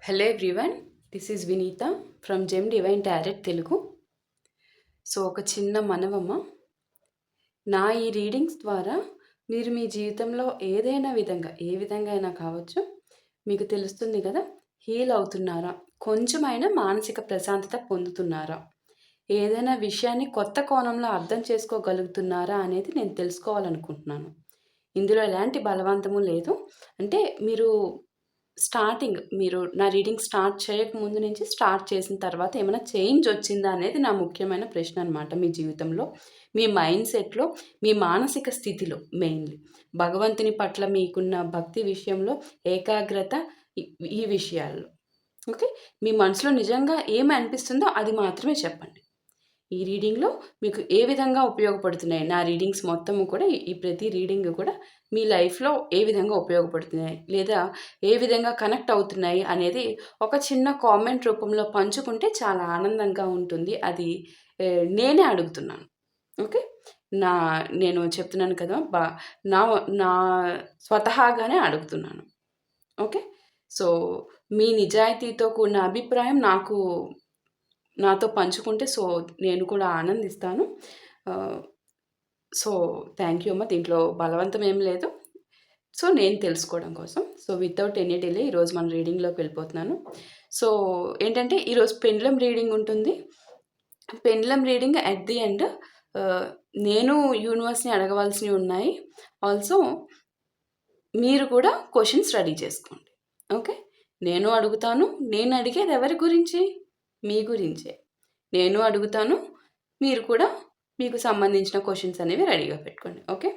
Hello everyone, this is Vineeta from Gem Divine Tarot Telugu. So ఒక చిన్న మనవమ్మ, నా ఈ రీడింగ్స్ ద్వారా మీరు మీ జీవితంలో ఏదైనా విధంగా ఏ విధంగా అయినా కావచ్చు, మీకు తెలుస్తుంది కదా, హీల్ అవుతున్నారా, కొంచెమైనా మానసిక ప్రశాంతత పొందుతున్నారా, ఏదైనా విషయాన్ని కొత్త కోణంలో అర్థం చేసుకోగలుగుతున్నారా అనేది నేను తెలుసుకోవాలనుకుంటున్నాను. ఇందులో ఎలాంటి బలవంతము లేదు. అంటే మీరు నా రీడింగ్ స్టార్ట్ చేయకముందు నుంచి స్టార్ట్ చేసిన తర్వాత ఏమైనా చేంజ్ వచ్చిందా అనేది నా ముఖ్యమైన ప్రశ్న అనమాట. మీ జీవితంలో, మీ మైండ్ సెట్‌లో, మీ మానసిక స్థితిలో మెయిన్‌లీ. భగవంతుని పట్ల మీకున్న భక్తి విషయంలో, ఏకాగ్రత, ఈ ఈ విషయాల్లో. ఓకే. మీ మనసులో నిజంగా ఏమి అనిపిస్తుందో అది మాత్రమే చెప్పండి. ఈ రీడింగ్‌లో మీకు ఏ విధంగా ఉపయోగపడుతున్నాయి? నా రీడింగ్స్ మొత్తము కూడా ఈ ప్రతి రీడింగ్ కూడా మీ లైఫ్‌లో ఏ విధంగా ఉపయోగపడుతున్నాయి? లేదా ఏ విధంగా కనెక్ట్ అవుతున్నాయి అనేది ఒక చిన్న కామెంట్ రూపంలో పంచుకుంటే చాలా ఆనందంగా ఉంటుంది. అది నేనే అడుగుతున్నాను. ఓకే. నా నేను చెప్తున్నాను కదా! నా నా స్వతహాగానే అడుగుతున్నాను. ఓకే. సో, మీ నిజాయితీతో కూడిన అభిప్రాయం నాతో పంచుకుంటే నేను కూడా ఆనందిస్తాను. ఆహ్, సో, థ్యాంక్ యూ అమ్మ. దీంట్లో బలవంతం ఏం లేదు. సో, నేను తెలుసుకోవడం కోసం. సో, వితౌట్ ఎనీ డిలే ఈరోజు మన రీడింగ్‌లోకి వెళ్ళిపోతున్నాను. సో, ఏంటంటే ఈరోజు పెండ్లమ్ రీడింగ్ ఉంటుంది. పెండ్లమ్ రీడింగ్ అట్ ది ఎండ్ ఆహ్, నేను యూనివర్స్‌ని అడగవలసినవి ఉన్నాయి. ఆల్సో మీరు కూడా క్వెషన్స్ రెడీ చేసుకోండి. ఓకే. నేను అడుగుతాను. నేను అడిగేది ఎవరి గురించి? మీ గురించే. నేను అడుగుతాను. మీరు కూడా మీకు సంబంధించిన క్వెషన్స్ అనేవి రెడీగా పెట్టుకోండి. Okay.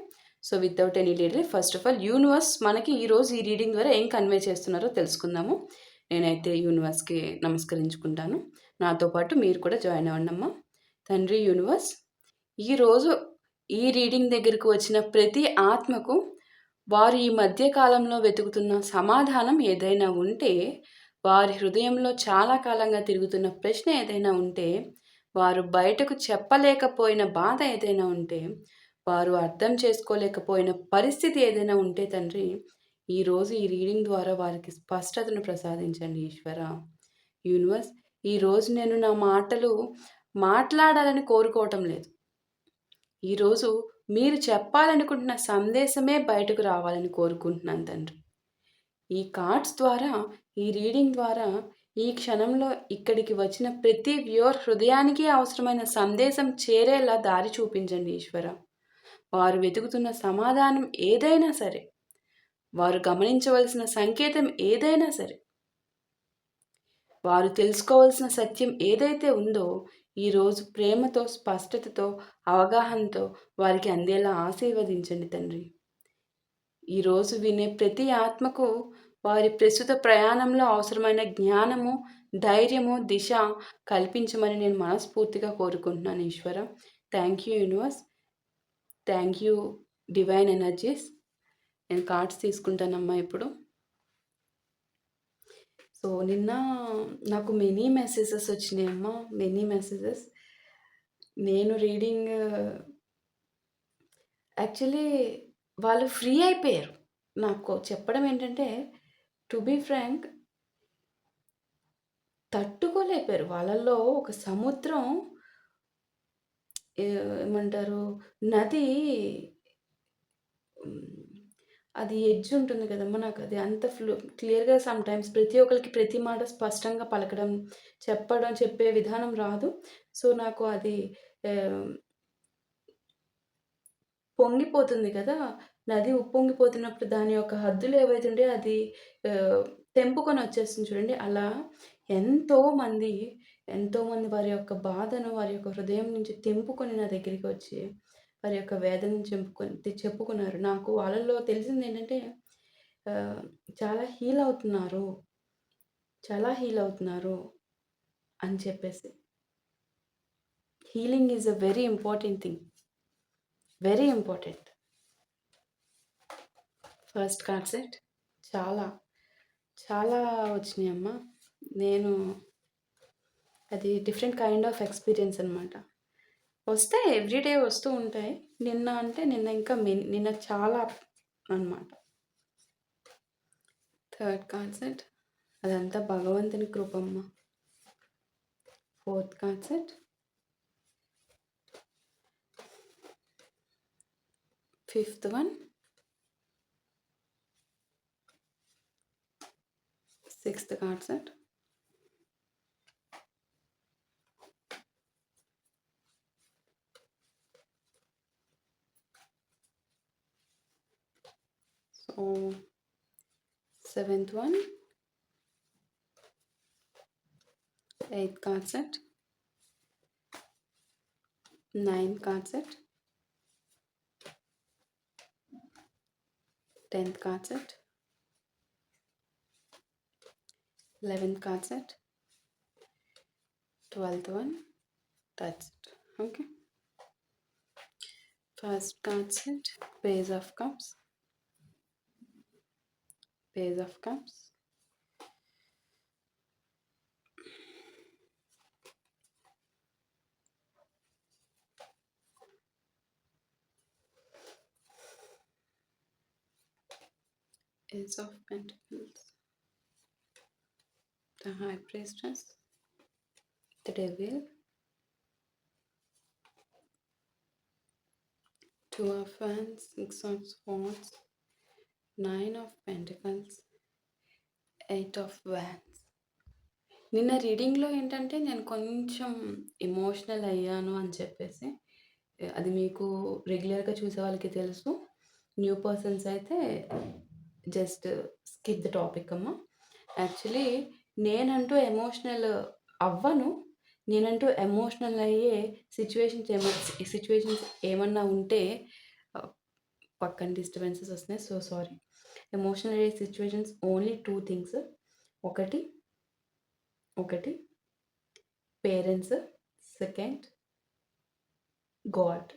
So, without any delay first of all universe మనకి ఈరోజు ఈ రీడింగ్ ద్వారా ఏం కన్వే చేస్తున్నారో తెలుసుకుందాము. నేనైతే యూనివర్స్‌కి నమస్కరించుకుంటాను. నాతో పాటు మీరు కూడా జాయిన్ అవ్వండమ్మా. తండ్రి యూనివర్స్, ఈరోజు ఈ రీడింగ్ దగ్గరికి వచ్చిన ప్రతి ఆత్మకు వారు ఈ మధ్య కాలంలో వెతుకుతున్న సమాధానం ఏదైనా ఉంటే, వారి హృదయంలో చాలా కాలంగా తిరుగుతున్న ప్రశ్న ఏదైనా ఉంటే, వారు బయటకు చెప్పలేకపోయిన బాధ ఏదైనా ఉంటే, వారు అర్థం చేసుకోలేకపోయిన పరిస్థితి ఏదైనా ఉంటే తండ్రి, ఈరోజు ఈ రీడింగ్ ద్వారా వారికి స్పష్టతను ప్రసాదించండి ఈశ్వర. యూనివర్స్, ఈరోజు నేను నా మాటలు మాట్లాడాలని కోరుకోవటం లేదు. ఈరోజు మీరు చెప్పాలనుకుంటున్న సందేశమే బయటకు రావాలని కోరుకుంటున్నాను తండ్రి. ఈ కార్డ్స్ ద్వారా, ఈ రీడింగ్ ద్వారా ఈ క్షణంలో ఇక్కడికి వచ్చిన ప్రతి వ్యూవర్ హృదయానికి అవసరమైన సందేశం చేరేలా దారి చూపించండి ఈశ్వర. వారు వెతుకుతున్న సమాధానం ఏదైనా సరే, వారు గమనించవలసిన సంకేతం ఏదైనా సరే, వారు తెలుసుకోవాల్సిన సత్యం ఏదైతే ఉందో ఈరోజు ప్రేమతో, స్పష్టతతో, అవగాహనతో వారికి అందేలా ఆశీర్వదించండి తండ్రి. ఈరోజు వినే ప్రతి ఆత్మకు వారి ప్రస్తుత ప్రయాణంలో అవసరమైన జ్ఞానము, ధైర్యము, దిశ కల్పించమని నేను మనస్ఫూర్తిగా కోరుకుంటున్నాను Ishwara. Thank you universe. Thank you divine energies. నేను కార్డ్స్ తీసుకుంటానమ్మా ఇప్పుడు. సో, నిన్న నాకు మెనీ మెసేజెస్ వచ్చినాయమ్మా. Many messages. నేను రీడింగ్ యాక్చువల్లీ వాళ్ళు ఫ్రీ అయిపోయారు. నాకు చెప్పడం ఏంటంటే, టు బీ ఫ్రాంక్, తట్టుకోలేకపోయారు. వాళ్ళలో ఒక సముద్రం ఏమంటారు, నది అది ఎడ్జ్ ఉంటుంది కదమ్మా! నాకది అంత క్లియర్‌గా సమ్‌టైమ్స్ ప్రతి ఒక్కళ్ళకి ప్రతి మాట స్పష్టంగా పలకడం, చెప్పే విధానం రాదు. సో, నాకు అది ఆహ్, పొంగిపోతుంది కదా! నది ఉప్పొంగిపోతున్నప్పుడు దాని యొక్క హద్దులు ఏవైతే ఉంటాయో అది ఆహ్, తెంపుకొని వచ్చేస్తుంది చూడండి. అలా ఎంతోమంది, ఎంతోమంది వారి యొక్క బాధను వారి యొక్క హృదయం నుంచి తెంపుకొని నా దగ్గరికి వచ్చి వారి యొక్క వేదనను చెప్పుకున్నారు. నాకు వాళ్ళలో తెలిసిందేంటంటే ఆహ్, చాలా హీల్ అవుతున్నారు. చాలా హీల్ అవుతున్నారు అని చెప్పేసి. Healing is a very important thing. Very important. First card set చాలా, చాలా వచ్చినాయమ్మా. అది డిఫరెంట్ కైండ్ ఆఫ్ ఎక్స్‌పీరియన్స్ అనమాట. వస్తాయి, ఎవ్రీడే వస్తూ ఉంటాయి. నిన్న చాలా అనమాట. థర్డ్ కార్డ్ సెట్ అదంతా భగవంతుని Krupamma. Fourth card set, fifth one, sixth card set, so seventh one, eighth card set, ninth card set, 10th card set, 11th card set, 12th one, that's it. Okay. First card set, Page of Cups, Page of Cups, Ace of Pentacles, the High Priestess, the Devil, Two of Wands, Six of Swords, Nine of Pentacles, Eight of Wands. నిన్న రీడింగ్లో ఏంటంటే నేను కొంచెం emotional అయ్యాను అని చెప్పేసి, అది మీకు రెగ్యులర్గా చూసే వాళ్ళకి తెలుసు. న్యూ పర్సన్స్ అయితే జస్ట్ స్కిప్ ద టాపిక్ అమ్మ. యాక్చువల్లీ నేనంటూ ఎమోషనల్ అవ్వను. నేనంటూ ఎమోషనల్ అయ్యే సిచ్యువేషన్స్ ఏమన్నా ఉంటే పక్కన డిస్టర్బెన్సెస్ వస్తున్నాయి, సో సారీ. ఎమోషనల్ అయ్యే సిచ్యువేషన్స్ ఓన్లీ 2 థింగ్స్. ఒకటి parents, second God,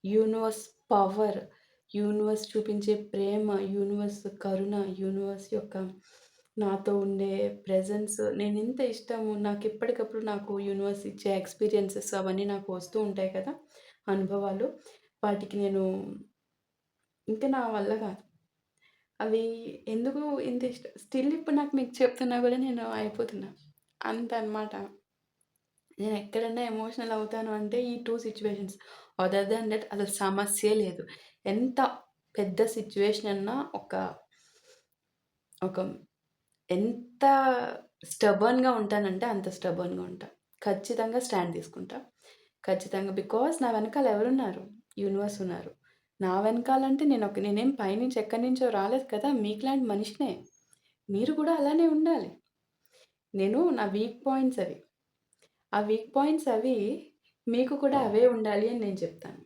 universe power, universe చూపించే ప్రేమ, యూనివర్స్ కరుణ, యూనివర్స్ యొక్క నాతో ఉండే ప్రెజెన్స్, నేను ఎంత ఇష్టము, నాకు ఎప్పటికప్పుడు నాకు యూనివర్స్ ఇచ్చే ఎక్స్పీరియన్సెస్ అవన్నీ నాకు వస్తూ ఉంటాయి కదా, అనుభవాలు. వాటికి నేను ఇంకా నా వల్ల కాదు, అవి ఎందుకు ఇంత ఇష్టం. స్టిల్ ఇప్పుడు నాకు మీకు చెప్తున్నా కూడా నేను అయిపోతున్నా అంత అనమాట. నేను ఎక్కడన్నా ఎమోషనల్ అవుతాను అంటే ఈ 2 సిచ్యువేషన్స్. అదర్ దాన్ దట్ అసలు సమస్యే లేదు. ఎంత పెద్ద సిచ్యువేషన్ అన్నా ఒక ఎంత స్టబర్న్‌గా ఉంటానంటే అంత స్టబర్న్‌గా ఉంటా. ఖచ్చితంగా స్టాండ్ తీసుకుంటా. ఖచ్చితంగా. బికాజ్ నా వెనకాల ఎవరున్నారు? యూనివర్స్ ఉన్నారు. నా వెనకాలంటే నేనేం పైనుంచి ఎక్కడి నుంచో రాలేదు కదా! మీకులాంటి మనిషినే. మీరు కూడా అలానే ఉండాలి. నా వీక్ పాయింట్స్ అవి. ఆ వీక్ పాయింట్స్ అవి మీకు కూడా అవే ఉండాలి అని నేను చెప్తాను.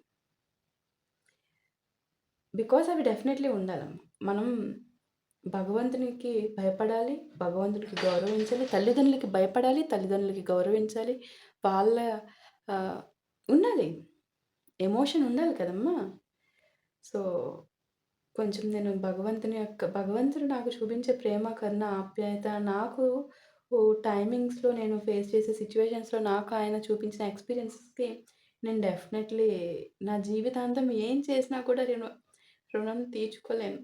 బికాజ్ అవి డెఫినెట్‌లీ ఉండాలమ్మ. మనం భగవంతునికి భయపడాలి, భగవంతుడికి గౌరవించాలి, తల్లిదండ్రులకి భయపడాలి, తల్లిదండ్రులకి గౌరవించాలి. వాళ్ళ ఉండాలి. ఎమోషన్ ఉండాలి కదమ్మా! సో, కొంచెం నేను భగవంతుడు నాకు చూపించే ప్రేమ, కరుణ, ఆప్యాయత, నాకు టైమింగ్స్‌లో నేను ఫేస్ చేసే సిట్యుయేషన్స్‌లో నాకు ఆయన చూపించిన ఎక్స్‌పీరియన్సెస్‌కి నేను డెఫినెట్‌లీ నా జీవితాంతం ఏం చేసినా కూడా నేను రుణం తీర్చుకోలేను.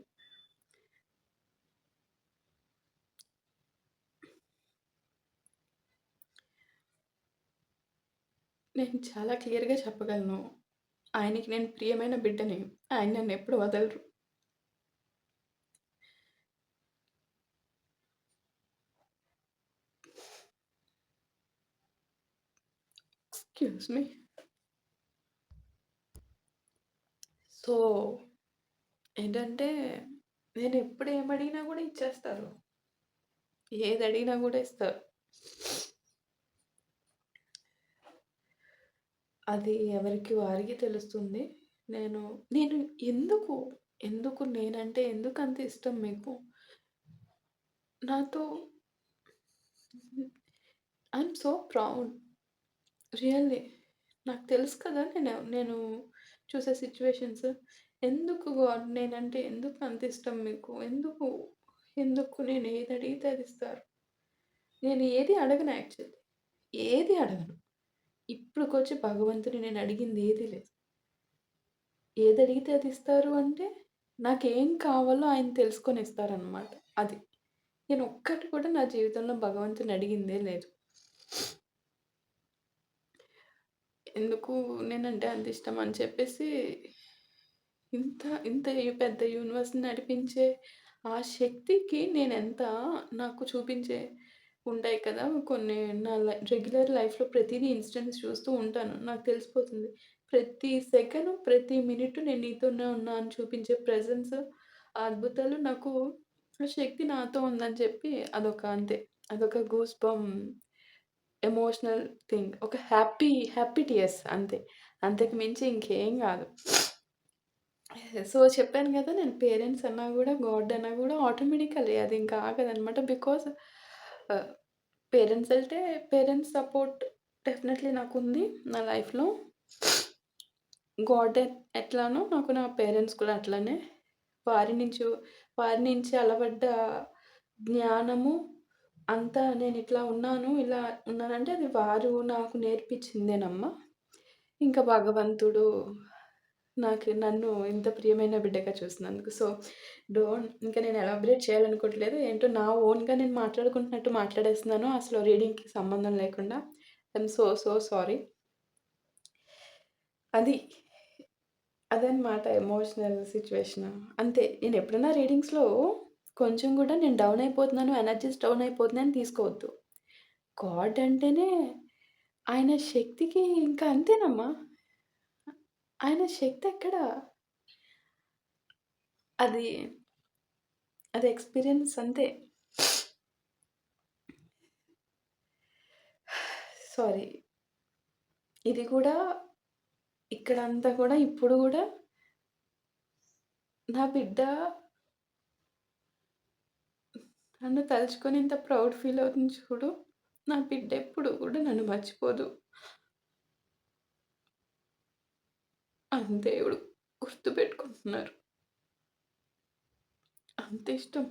నేను చాలా క్లియర్‌గా చెప్పగలను. ఆయనకి నేను ప్రియమైన బిడ్డని. ఆయన నన్నెప్పుడు వదలరు. Excuse me. సో, ఏంటంటే నేనెప్పుడు ఏమడిగినా గూడా ఇచ్చేస్తారు. ఏదడిగినా గూడా ఇస్తారు. అది ఎవరికి వారికి తెలుస్తుంది. నేను నేను ఎందుకు నేనంటే ఎందుకంత ఇష్టం మీకు? నాతో ఐయామ్ సో ప్రౌడ్. రియల్లీ. నాకు తెలుసు కదా! నేను చూసే సిట్యుయేషన్స్. ఎందుకు గాడ్ నేనంటే ఎందుకు అంత ఇష్టం మీకు? ఎందుకు నేను ఏదడిగితే అది ఇస్తారు. నేను ఏది అడగను యాక్చువల్లీ. ఏది అడగను. ఇప్పటికొచ్చి భగవంతుడిని నేను అడిగింది ఏది లేదు. ఏదడిగితే అది ఇస్తారు అంటే, నాకేం కావాలో ఆయన తెలుసుకొని ఇస్తారనమాట. అది. నేను ఒక్కటి కూడా నా జీవితంలో భగవంతుని అడిగిందే లేదు. ఎందుకు నేనంటే అంత ఇష్టం అని చెప్పేసి ఇంత ఇంత పెద్ద యూనివర్స్‌ని నడిపించే ఆ శక్తికి నేనెంత నాకు చూపించే ఉంటాయి కదా! కొన్ని నా రెగ్యులర్ లైఫ్‌లో ప్రతీదీ ఇన్స్టెంట్స్ చూస్తూ ఉంటాను. నాకు తెలిసిపోతుంది. ప్రతి సెకను, ప్రతి మినిట్ నేను నీతోనే ఉన్నా అని చూపించే ప్రెజెన్స్, ఆ అద్భుతాలు నాకు ఆ శక్తి నాతో ఉందని చెప్పి అదొక అంతే. అదొక గూస్ బంప్ ఎమోషనల్ థింగ్. ఒక హ్యాపీ టియర్స్ అంతే. అంతకు మించి ఇంకేం గాదు. సో, చెప్పాను గదా! నేను పేరెంట్స్ అన్నా గూడా, గాడ్ అన్నా గూడా ఆటోమేటికల్లీ అది ఇంకా ఆగదనమాట. బికాజ్ ఆహ్, పేరెంట్స్ అంటే పేరెంట్స్ సపోర్ట్ డెఫినెట్‌లీ నాకుంది నా లైఫ్‌లో. గాడ్ ఎట్లానో నాకు నా పేరెంట్స్ కూడా అట్లనే. వారి నుంచి వారి నుంచి అలవడ్డ జ్ఞానము అంతా నేనిట్లా ఉన్నాను, ఇలా ఉన్నానంటే అది వారు నాకు నేర్పించిందేనమ్మా. ఇంకా భగవంతుడు నన్ను ఇంత ప్రియమైన బిడ్డగా చూసినందుకు. సో, ఇంకా నేను ఎలాబరేట్ చేయాలనుకోవట్లేదు. ఏంటో నా ఓన్‌గా నేను మాట్లాడుకుంటున్నట్టు మాట్లాడేస్తున్నాను. అసలు రీడింగ్‌కి సంబంధం లేకుండా. So sorry. అది. అదనమాట ఎమోషనల్ సిట్యుయేషను. అంతే. నేనెప్పుడైనా రీడింగ్స్‌లో కొంచెం గూడా నేను డౌన్ అయిపోతున్నాను, ఎనర్జీస్ డౌన్ అయిపోతున్నాయని తీసుకోవద్దు. గాడ్ అంటేనే ఆయన శక్తికి ఇంకా అంతేనమ్మా. ఆయన శక్తి ఎక్కడ? అది అది ఎక్స్‌పీరియన్స్ అంతే. సారీ. ఇది కూడా ఇక్కడంతా కూడా ఇప్పుడు గూడా నా బిడ్డ నన్ను తలుచుకొని ఇంత ప్రౌడ్ ఫీల్ అవుతుంది చూడు. నా బిడ్డ ఎప్పుడు కూడా నన్ను మర్చిపోదు. అని దేవుడు గుర్తుపెట్టుకుంటున్నారు. అంత ఇష్టం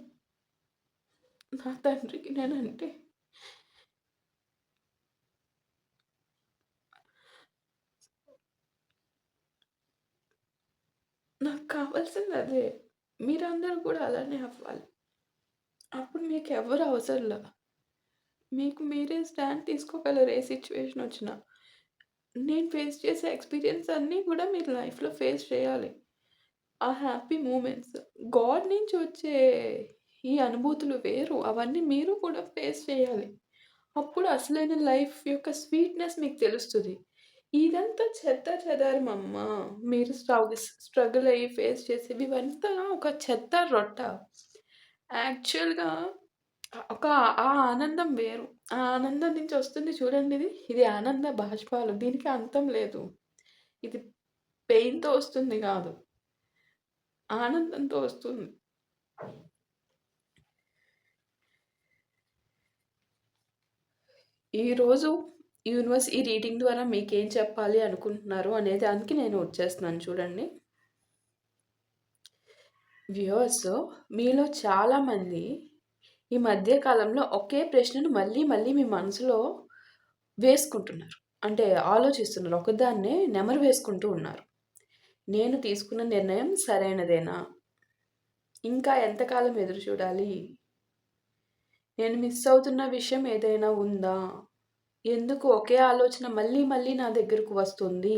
నా తండ్రికి నేనంటే. నాకు కావాల్సింది అదే. మీరందరూ కూడా అలానే అవ్వాలి. అప్పుడు మీకెవ్వరు అవసరంలా. మీకు మీరే స్టాండ్ తీసుకోగలరు ఏ సిట్యుయేషన్ ఒచ్చినా. నేను ఫేస్ చేసే ఎక్స్‌పీరియన్స్ అన్నీ గూడా మీరు లైఫ్‌లో ఫేస్ చేయాలి. ఆ హ్యాపీ మూమెంట్స్. గాడ్ నుంచి వచ్చే ఈ అనుభూతులు వేరు. అవన్నీ మీరు కూడా ఫేస్ చేయాలి. అప్పుడు అసలైన లైఫ్ యొక్క స్వీట్‌నెస్ మీకు తెలుస్తది. ఇదంతా చెత్త చెదారమమ్మ. మీరు స్ట్రగుల్ అయ్యి ఫేస్ చేసేవి ఇవంతా ఒక చెత్త రొట్ట. యాక్చువల్‌గా ఒక ఆ ఆనందం వేరు. ఆ ఆనందం నుంచి వస్తుంది చూడండిది. ఇది ఆనంద బాష్పాలు. దీనికి అంతం లేదు. ఇది పెయిన్‌తో వస్తుంది గాదు. ఆనందంతో వస్తుంది. ఈరోజు యూనివర్స్ ఈ రీడింగ్ ద్వారా మీకేం చెప్పాలి అనుకుంటున్నారు అనే దానికి నేను వచ్చేస్తున్నాను చూడండి. వ్యూవర్స్ మీలో చాలామంది ఈ మధ్య కాలంలో ఒకే ప్రశ్నను మళ్ళీ మళ్ళీ మీ మనసులో వేసుకుంటున్నారు. అంటే ఆలోచిస్తున్నారు. ఒకదాన్నే నెమరు వేసుకుంటూ ఉన్నారు. నేను తీసుకున్న నిర్ణయం సరైనదేనా? ఇంకా ఎంతకాలం ఎదురు చూడాలి? నేను మిస్ అవుతున్న విషయం ఏదైనా ఉందా? ఎందుకు ఒకే ఆలోచన మళ్ళీ మళ్ళీ నా దగ్గరకు వస్తుంది?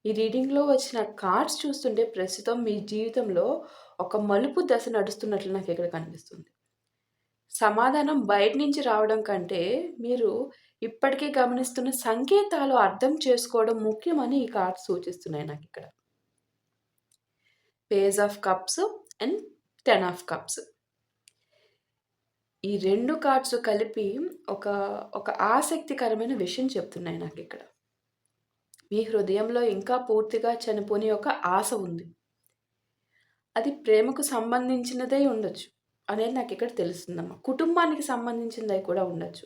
ఈ రీడింగ్‌లో వచ్చిన కార్డ్స్ చూస్తుంటే ప్రస్తుతం మీ జీవితంలో ఒక మలుపు దశ నడుస్తున్నట్లు నాకిక్కడ కనిపిస్తుంది. సమాధానం బయట నుంచి రావడం కంటే, మీరు ఇప్పటికే గమనిస్తున్న సంకేతాలు అర్థం చేసుకోవడం ముఖ్యమని ఈ కార్డ్స్ సూచిస్తున్నాయి నాకిక్కడ. Page of cups and 10 of cups. ఈ 2 కార్డ్స్ కలిపి ఒక, ఒక ఆసక్తికరమైన విషయం చెప్తున్నాయి నాకిక్కడ. మీ హృదయంలో ఇంకా పూర్తిగా చనిపోని ఒక ఆశ ఉంది. అది ప్రేమకు సంబంధించినదై ఉండొచ్చు అనేది నాకిక్కడ తెలుస్తుందమ్మా. కుటుంబానికి సంబంధించిందై కూడా ఉండొచ్చు.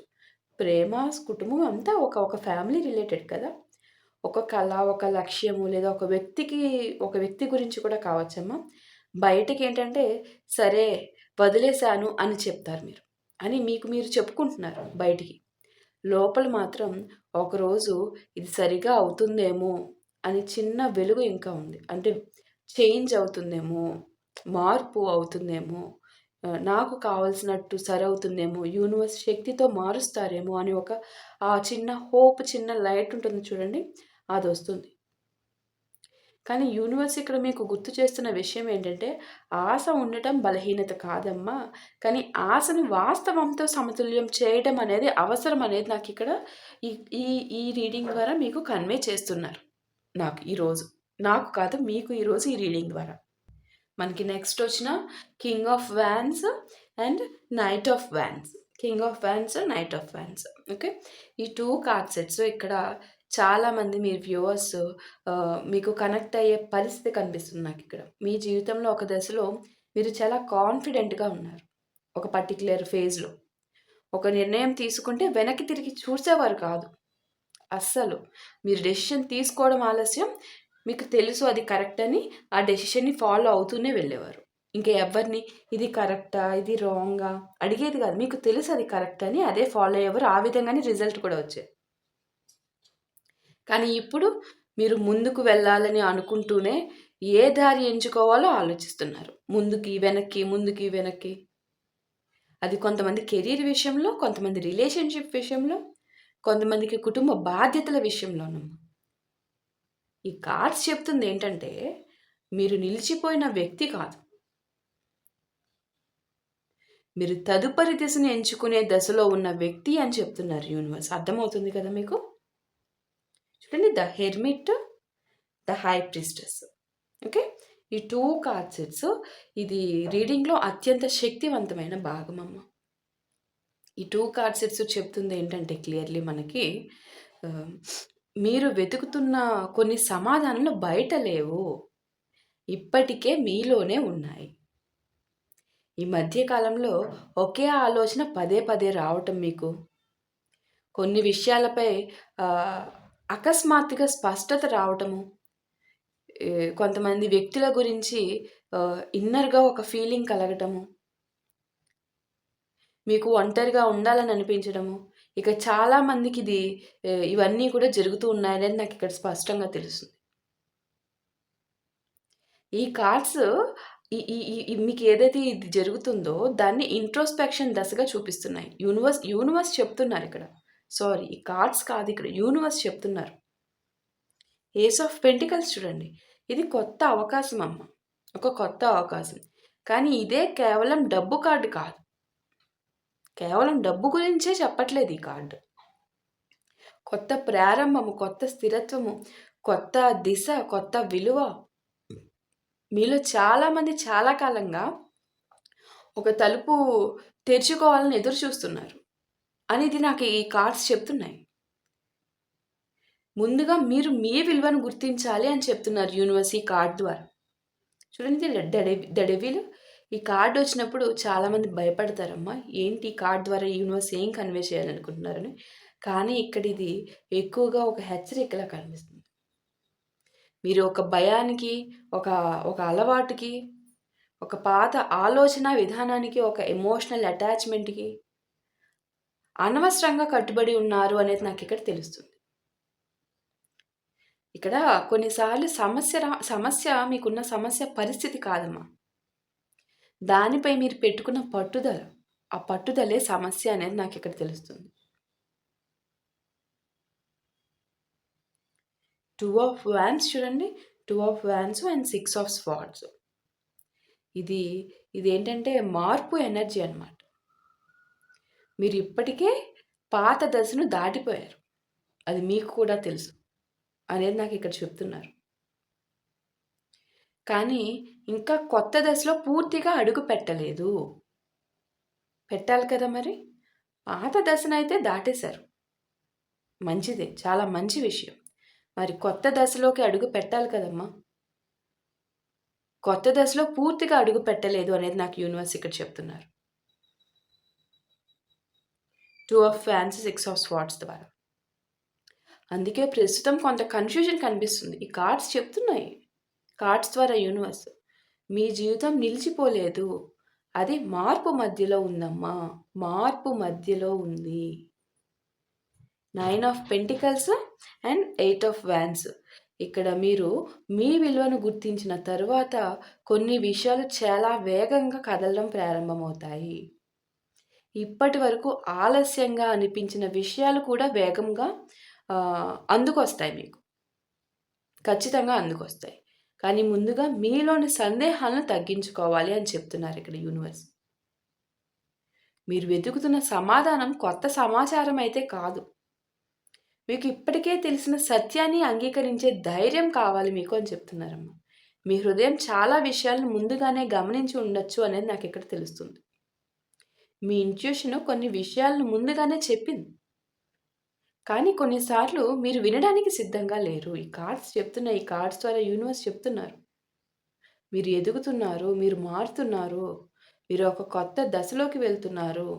ప్రేమ, కుటుంబం అంతా ఒక ఫ్యామిలీ రిలేటెడ్ కదా! ఒక కల, ఒక లక్ష్యము లేదా ఒక వ్యక్తి గురించి కూడా కావచ్చమ్మా. బయటకేంటంటే, సరే వదిలేసాను అని చెప్తారు మీరు. అని మీకు మీరు చెప్పుకుంటున్నారు బయటికి. లోపల మాత్రం ఒకరోజు ఇది సరిగా అవుతుందేమో అని చిన్న వెలుగు ఇంకా ఉంది. అంటే చేంజ్ అవుతుందేమో, మార్పు అవుతుందేమో, నాకు కావాల్సినట్టు సరవుతుందేమో, యూనివర్స్ శక్తితో మారుస్తారేమో అని ఒక ఆ చిన్న హోప్, చిన్న లైట్ ఉంటుంది చూడండి, అదొస్తుంది. కానీ యూనివర్స్ ఇక్కడ మీకు గుర్తు చేస్తున్న విషయం ఏంటంటే, ఆశ ఉండటం బలహీనత కాదమ్మా. కానీ ఆశను వాస్తవంతో సమతుల్యం చేయడం అనేది అవసరం అనేది నాకిక్కడ ఈ ఈ ఈ రీడింగ్ ద్వారా మీకు కన్వే చేస్తున్నారు. నాకు ఈరోజు. నాకు కాదు, మీకు ఈరోజు ఈ రీడింగ్ ద్వారా. మనకి నెక్స్ట్ వచ్చిన king of wands and knight of wands. King of wands, knight of wands. Okay, ఈ 2 కార్డ్ సెట్స్ ఇక్కడ చాలామంది మీరు వ్యూవర్స్ మీకు కనెక్ట్ అయ్యే పరిస్థితి కనిపిస్తుంది నాకు ఇక్కడ. మీ జీవితంలో ఒక దశలో మీరు చాలా కాన్ఫిడెంట్గా ఉన్నారు. ఒక పర్టిక్యులర్ ఫేజ్లో ఒక నిర్ణయం తీసుకుంటే వెనక్కి తిరిగి చూసేవారు కాదు అస్సలు. మీరు డెసిషన్ తీసుకోవడం ఆలస్యం, మీకు తెలుసు అది కరెక్ట్ అని ఆ డెసిషన్ని ఫాలో అవుతూనే వెళ్ళేవారు. ఇంకా ఎవరిని ఇది కరెక్టా, ఇది రాంగా అడిగేది కాదు. మీకు తెలుసు అది కరెక్ట్ అని, అదే ఫాలో అయ్యేవారు. ఆ విధంగానే రిజల్ట్ కూడా వచ్చేది. కానీ ఇప్పుడు మీరు ముందుకు వెళ్ళాలని అనుకుంటూనే ఏ దారి ఎంచుకోవాలో ఆలోచిస్తున్నారు. ముందుకి వెనక్కి, ముందుకి వెనక్కి. అది కొంతమంది కెరీర్ విషయంలో, కొంతమంది రిలేషన్షిప్ విషయంలో, కొంతమందికి కుటుంబ బాధ్యతల విషయంలోనమ్మా. ఈ కార్డ్స్ చెప్తుంది ఏంటంటే, మీరు నిలిచిపోయిన వ్యక్తి కాదు, మీరు తదుపరి దిశను ఎంచుకునే దశలో ఉన్న వ్యక్తి అని చెప్తున్నారు యూనివర్స్. అర్థమవుతుంది కదా మీకు? చూడండి, the hermit, the high priestess. Okay, ఈ 2 కార్డ్ సెట్స్ ఇది రీడింగ్లో అత్యంత శక్తివంతమైన భాగమమ్మ. ఈ 2 కార్డ్ సెట్స్ చెప్తుంది ఏంటంటే క్లియర్లీ మనకి, మీరు వెతుకుతున్న కొన్ని సమాధానాలు బయట లేవు, ఇప్పటికే మీలోనే ఉన్నాయి. ఈ మధ్యకాలంలో ఒకే ఆలోచన పదే పదే రావటం, మీకు కొన్ని విషయాలపై అకస్మాత్తుగా స్పష్టత రావటము, కొంతమంది వ్యక్తుల గురించి ఇన్నర్‌గా ఒక ఫీలింగ్ కలగటము, మీకు ఒంటరిగా ఉండాలని అనిపించడము. ఇక చాలామందికి ఇవన్నీ కూడా జరుగుతూ ఉన్నాయనేది నాకు ఇక్కడ స్పష్టంగా తెలుస్తుంది. ఈ కార్డ్స్ ఈ ఈ ఈ మీకు ఏదైతే ఇది జరుగుతుందో దాన్ని ఇంట్రోస్పెక్షన్ దశగా చూపిస్తున్నాయి. యూనివర్స్ చెప్తున్నారు ఇక్కడ. సారీ, ఈ కార్డ్స్ కాదు, ఇక్కడ యూనివర్స్ చెప్తున్నారు. ఏస్ ఆఫ్ పెంటికల్స్ చూడండి, ఇది కొత్త అవకాశం అమ్మ, ఒక కొత్త అవకాశం. కానీ ఇదే కేవలం డబ్బు కార్డు కాదు, కేవలం డబ్బు గురించే చెప్పట్లేదు ఈ కార్డు. కొత్త ప్రారంభము, కొత్త స్థిరత్వము, కొత్త దిశ, కొత్త విలువ. మీలో చాలామంది చాలా కాలంగా ఒక తలుపు తెరుచుకోవాలని ఎదురు చూస్తున్నారు అనేది నాకు ఈ కార్డ్స్ చెప్తున్నాయి. ముందుగా మీరు మీ విలువను గుర్తించాలి అని చెప్తున్నారు యూనివర్స్ ఈ కార్డ్ ద్వారా. చూడండి, ద డెవిల్. ఈ కార్డు వచ్చినప్పుడు చాలామంది భయపడతారమ్మా, ఏంటి ఈ కార్డ్ ద్వారా యూనివర్స్ ఏం కన్వే చేయాలనుకుంటున్నారని. కానీ ఇక్కడ ఇది ఎక్కువగా ఒక హెచ్చరికలా కనిపిస్తుంది. మీరు ఒక భయానికి, ఒక ఒక అలవాటుకి, ఒక పాత ఆలోచన విధానానికి, ఒక ఎమోషనల్ అటాచ్మెంట్కి అనవసరంగా కట్టుబడి ఉన్నారు అనేది నాకు ఇక్కడ తెలుస్తుంది. ఇక్కడ కొన్నిసార్లు సమస్య మీకున్న సమస్య పరిస్థితి కాదమ్మా, దానిపై మీరు పెట్టుకున్న పట్టుదల, ఆ పట్టుదలే సమస్య అనేది నాకు ఇక్కడ తెలుస్తుంది. 2 ఆఫ్ వ్యాన్స్ చూడండి, 2 of wands and 6 of swords. ఇది ఏంటంటే మార్పు ఎనర్జీ అన్నమాట. మీరు ఇప్పటికే పాత దశను దాటిపోయారు, అది మీకు కూడా తెలుసు అనేది నాకు ఇక్కడ చెప్తున్నారు. కానీ ఇంకా కొత్త దశలో పూర్తిగా అడుగు పెట్టలేదు. పెట్టాలి కదా మరి. పాత దశనైతే దాటేశారు, మంచిదే, చాలా మంచి విషయం. మరి కొత్త దశలోకి అడుగు పెట్టాలి కదమ్మా. కొత్త దశలో పూర్తిగా అడుగు పెట్టలేదు అనేది నాకు యూనివర్స్ ఇక్కడ చెప్తున్నారు. 2 ఆఫ్ ఫ్యాన్స్, 6 ఆఫ్ స్వార్డ్స్ ద్వారా. అందుకే ప్రస్తుతం కొంత కన్ఫ్యూజన్ కనిపిస్తుంది. ఈ కార్డ్స్ చెప్తున్నాయి, కార్డ్స్ ద్వారా యూనివర్స్, మీ జీవితం నిలిచిపోలేదు, అది మార్పు మధ్యలో ఉందమ్మా, మార్పు మధ్యలో ఉంది. 9 of pentacles and 8 of wands. ఇక్కడ మీరు మీ విలువను గుర్తించిన తరువాత కొన్ని విషయాలు చాలా వేగంగా కదలడం ప్రారంభమవుతాయి. ఇప్పటి వరకు ఆలస్యంగా అనిపించిన విషయాలు కూడా వేగంగా అందుకొస్తాయి మీకు. ఖచ్చితంగా అందుకొస్తాయి. కానీ ముందుగా మీలోని సందేహాలను తగ్గించుకోవాలి అని చెప్తున్నారు ఇక్కడ యూనివర్స్. మీరు వెతుకుతున్న సమాధానం కొత్త సమాచారం అయితే కాదు. మీకు ఇప్పటికే తెలిసిన సత్యాన్ని అంగీకరించే ధైర్యం కావాలి మీకు అని చెప్తున్నారమ్మా. మీ హృదయం చాలా విషయాలను ముందుగానే గమనించి ఉండొచ్చు అనేది నాకు ఇక్కడ తెలుస్తుంది. మీ ఇంట్యూషన్ కొన్ని విషయాలను ముందుగానే చెప్పింది. కానీ కొన్నిసార్లు మీరు వినడానికి సిద్ధంగా లేరు. ఈ కార్డ్స్ ద్వారా యూనివర్స్ చెప్తున్నారు. మీరు ఎదుగుతున్నారు, మీరు మారుతున్నారు, మీరు ఒక కొత్త దశలోకి వెళ్తున్నారు.